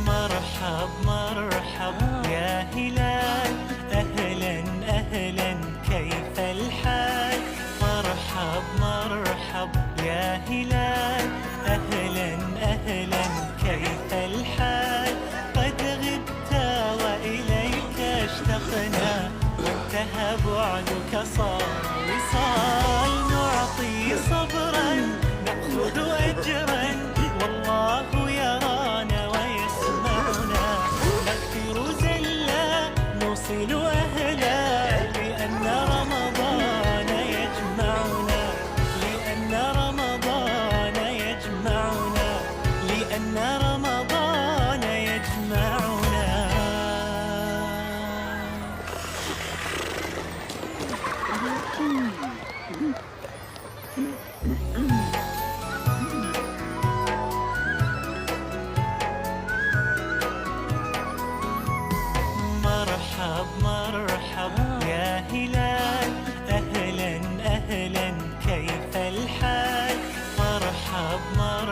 مرحب مرحب يا هلال، أهلا أهلا كيف الحال؟ مرحب مرحب يا هلال، أهلا أهلا كيف الحال؟ قد غبت وإليك اشتقنا، وانتهى بعدك صار وصال. نعطي صبرا نأخذ أجرا، والله يرانا ويسمعنا. نغفر زلا نوصل أهلا، لأن رمضان يجمعنا، لأن رمضان يجمعنا، لأن رمضان يجمعنا.